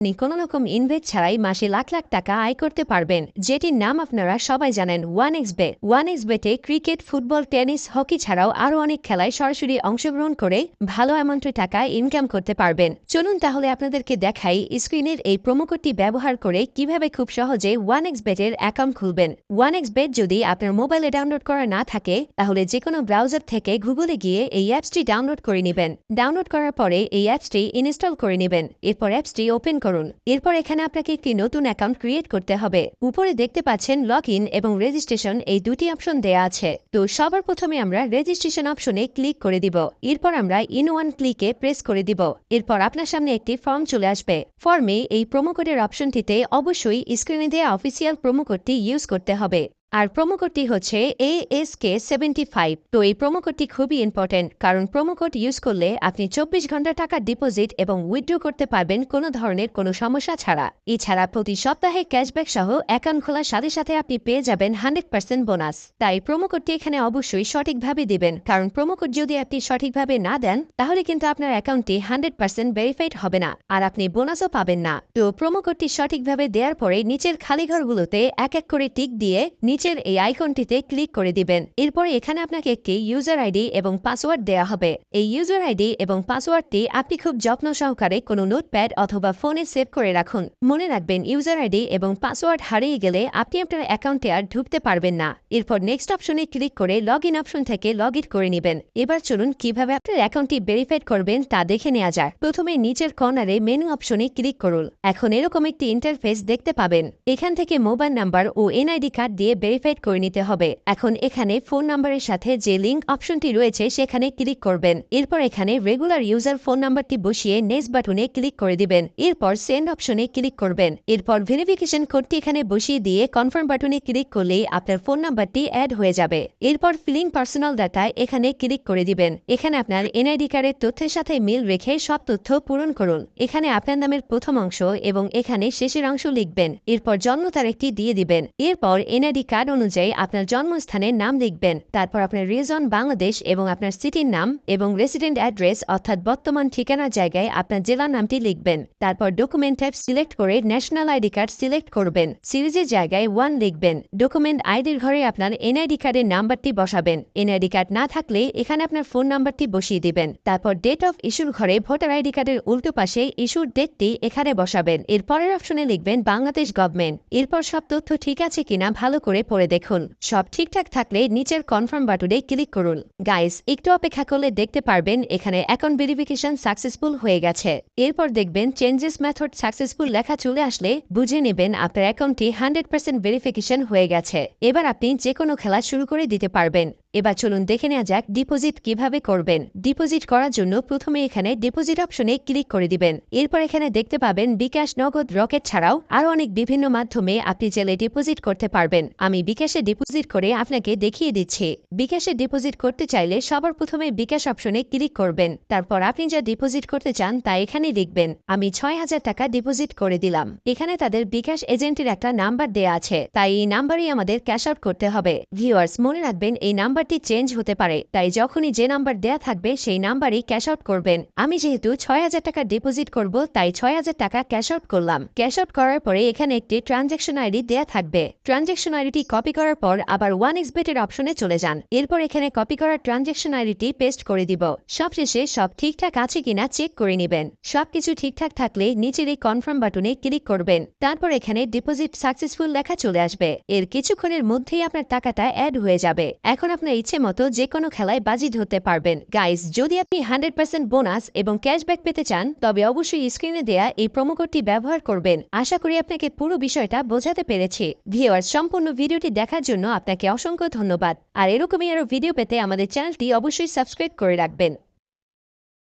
আপনি কোনো রকম ইনভেস্ট ছাড়াই মাসে লাখ লাখ টাকা আয় করতে পারবেন, যেটির নাম আপনারা সবাই জানেন, ওয়ানএক্সবেট। ওয়ানএক্সবেটে ক্রিকেট, ফুটবল, টেনিস, হকি ছাড়াও আরও অনেক খেলায় সরাসরি অংশগ্রহণ করে ভালো অ্যামাউন্টের টাকা ইনকাম করতে পারবেন। চলুন তাহলে আপনাদেরকে দেখাই স্ক্রিনের এই প্রোমো কোডটি ব্যবহার করে কিভাবে খুব সহজে ওয়ানএক্সবেটের অ্যাকাউন্ট খুলবেন। ওয়ানএক্সবেট যদি আপনার মোবাইলে ডাউনলোড করা না থাকে তাহলে যে কোনো ব্রাউজার থেকে গুগলে গিয়ে এই অ্যাপসটি ডাউনলোড করে নেবেন। ডাউনলোড করার পরে এই অ্যাপসটি ইনস্টল করে নেবেন। এরপর অ্যাপসটি ওপেন করুন। এরপর এখানে আপনাকে একটি নতুন অ্যাকাউন্ট ক্রিয়েট করতে হবে। উপরে দেখতে পাচ্ছেন লগ ইন এবং রেজিস্ট্রেশন, এই দুটি অপশন দেয়া আছে। তো সবার প্রথমে আমরা রেজিস্ট্রেশন অপশনে ক্লিক করে দিব। এরপর আমরা ইন ওয়ান ক্লিকে প্রেস করে দিব। এরপর আপনার সামনে একটি ফর্ম চলে আসবে। ফর্মে এই প্রোমো কোডের অপশনটিতে অবশ্যই স্ক্রিনে দেওয়া অফিসিয়াল প্রোমো কোডটি ইউজ করতে হবে। আর প্রোমো কোডটি হচ্ছে ASK75। তো এই প্রোমো কোডটি খুবই ইম্পর্টেন্ট, কারণ প্রোমো কোড ইউজ করলে আপনি 24 ঘন্টা টাকা ডিপোজিট এবং উইথড্র করতে পারবেন কোনো ধরনের কোনো সমস্যা ছাড়া। এছাড়া প্রতি সপ্তাহে ক্যাশব্যাক সহ অ্যাকাউন্ট খোলার সাথে সাথে আপনি পেয়ে যাবেন 100% বোনাস। তাই প্রোমো কোডটি এখানে অবশ্যই সঠিকভাবে দিবেন, কারণ প্রোমো কোড যদি আপনি সঠিকভাবে না দেন তাহলে কিন্তু আপনার অ্যাকাউন্টটি 100% ভেরিফাইড হবে না, আর আপনি বোনাসও পাবেন না। তো প্রোমো কোডটি সঠিকভাবে দেওয়ার পরে নিচের খালি ঘরগুলোতে এক এক করে টিক দিয়ে নিচের এই আইকনটিতে ক্লিক করে দিবেন। এরপর এখানে আপনাকে একটি ইউজার আইডি এবং পাসওয়ার্ড দেওয়া হবে। এই ইউজার আইডি এবং পাসওয়ার্ডটি আপনি খুব যত্ন সহকারে কোনো নোটপ্যাড অথবা ফোনে সেভ করে রাখুন। মনে রাখবেন, ইউজার আইডি এবং পাসওয়ার্ড হারিয়ে গেলে আপনি আপনার অ্যাকাউন্টে আর ঢুকতে পারবেন না। এরপর নেক্সট অপশনে ক্লিক করে লগ ইন অপশন থেকে লগ ইন করে নেবেন। এবার চলুন কিভাবে আপনার অ্যাকাউন্টটি ভেরিফাইড করবেন তা দেখে নেওয়া যাক। প্রথমে নিচের কর্নারে মেনু অপশনে ক্লিক করুন। এখন এরকম একটি ইন্টারফেস দেখতে পাবেন। এখান থেকে মোবাইল নাম্বার ও এনআইডি কার্ড দিয়ে ভেরিফাইড করে নিতে হবে। এখন এখানে ফোন নাম্বারের সাথে যে লিঙ্ক অপশনটি রয়েছে সেখানে ক্লিক করবেন। এরপর এখানে রেগুলার ইউজার ফোন নাম্বারটি বসিয়ে নেক্সট বাটনে ক্লিক করে দিবেন। এরপর সেন্ড অপশনে ক্লিক করবেন। এরপর ভেরিফিকেশন কোডটি এখানে বসিয়ে দিয়ে কনফার্ম বাটনে ক্লিক করলেই আপনার ফোন নাম্বারটি অ্যাড হয়ে যাবে। এরপর ফিলিং পার্সোনাল ডাটা এখানে ক্লিক করে দিবেন। এখানে আপনার এনআইডি কার্ডের তথ্যের সাথে মিল রেখে সব তথ্য পূরণ করুন। এখানে আপনার নামের প্রথম অংশ এবং এখানে শেষের অংশ লিখবেন। এরপর জন্ম তারিখটি দিয়ে দিবেন। এরপর এনআইডি কার্ড অনুযায়ী আপনার জন্মস্থানের নাম লিখবেন। তারপর আপনার রিজন বাংলাদেশ এবং আপনার সিটির নাম এবং রেসিডেন্ট অ্যাড্রেস অর্থাৎ বর্তমান ঠিকানার জায়গায় আপনার জেলার নামটি লিখবেন। তারপর ডকুমেন্ট টাইপ সিলেক্ট করে ন্যাশনাল আইডি কার্ড সিলেক্ট করবেন। সিরিজের জায়গায় 1 লিখবেন। ডকুমেন্ট আইডির ঘরে আপনার এনআইডি কার্ডের নাম্বারটি বসাবেন। এনআইডি কার্ড না থাকলে এখানে আপনার ফোন নাম্বারটি বসিয়ে দিবেন। তারপর ডেট অফ ইস্যুর ঘরে ভোটার আইডি কার্ডের উল্টো পাশে ইস্যুর ডেটটি এখানে বসাবেন। এর পরের অপশনে লিখবেন বাংলাদেশ গভর্নমেন্ট। এরপর সব তথ্য ঠিক আছে কিনা ভালো করে পড়ে দেখুন। সব ঠিকঠাক থাকলে নিচের কনফার্ম বাটনে ক্লিক করুন। গাইস, একটু অপেক্ষা করলে দেখতে পারবেন এখানে অ্যাকাউন্ট ভেরিফিকেশন সাকসেসফুল হয়ে গেছে। এরপর দেখবেন চেঞ্জেস মেথড সাকসেসফুল লেখা চলে আসলে বুঝে নেবেন আপনার অ্যাকাউন্টটি 100% ভেরিফিকেশন হয়ে গেছে। এবার আপনি যে কোনো খেলা শুরু করে দিতে পারবেন। এবার চলুন দেখে নেওয়া যাক ডিপোজিট কিভাবে করবেন। ডিপোজিট করার জন্য প্রথমে এখানে ডিপোজিট অপশনে ক্লিক করে দিবেন। এরপর এখানে দেখতে পাবেন বিকাশ, নগদ, রকেট ছাড়াও আরও অনেক বিভিন্ন মাধ্যমে আপনি চাইলে ডিপোজিট করতে পারবেন। আমি বিকাশে ডিপোজিট করে আপনাকে দেখিয়ে দিচ্ছি। বিকাশে ডিপোজিট করতে চাইলে সবার প্রথমে বিকাশ অপশনে ক্লিক করবেন। তারপর আপনি যা ডিপোজিট করতে চান তা এখানে লিখবেন। আমি ৬,০০০ টাকা ডিপোজিট করে দিলাম। এখানে তাদের বিকাশ এজেন্টের একটা নাম্বার দেয়া আছে, তাই এই নাম্বারই আমাদের ক্যাশ আউট করতে হবে। ভিউয়ার্স, মনে রাখবেন এই নাম্বারটি চেঞ্জ হতে পারে, তাই যখনই যে নাম্বার দেয়া থাকবে সেই নাম্বারই ক্যাশ আউট করবেন। আমি যেহেতু ৬,০০০ টাকা ডিপোজিট করব তাই ৬,০০০ টাকা ক্যাশ আউট করলাম। ক্যাশ আউট করার পরে এখানে একটি ট্রানজ্যাকশন আইডি দেয়া থাকবে। ট্রানজ্যাকশন আইডিটি কপি করার পর আবার ওয়ানএক্সবেটের অপশনে চলে যান। এরপর এখানে কপি করা ট্রানজ্যাকশন আইডিটি পেস্ট করে দিব। সবশেষে সব ঠিকঠাক আছে কিনা চেক করে নেবেন। সবকিছু ঠিকঠাক থাকলে নিচের এই কনফার্ম বাটনে ক্লিক করবেন। তারপর এখানে ডিপোজিট সাকসেসফুল লেখা চলে আসবে। এর কিছুক্ষণের মধ্যেই আপনার টাকাটা অ্যাড হয়ে যাবে। এখন আপনার ইচ্ছে মতো যে কোনো খেলায় বাজি ধরতে পারবেন। গাইস, যদি আপনি 100% বোনাস এবং ক্যাশব্যাক পেতে চান তবে অবশ্যই স্ক্রিনে দেয়া এই প্রোমো কোডটি ব্যবহার করবেন। আশা করি আপনাকে পুরো বিষয়টা বোঝাতে পেরেছি। ভিউয়ার্স, সম্পূর্ণ ভিডিওটি দেখার জন্য আপনাকে অসংখ্য ধন্যবাদ। আর এরকমই আরো ভিডিও পেতে আমাদের চ্যানেলটি অবশ্যই সাবস্ক্রাইব করে রাখবেন।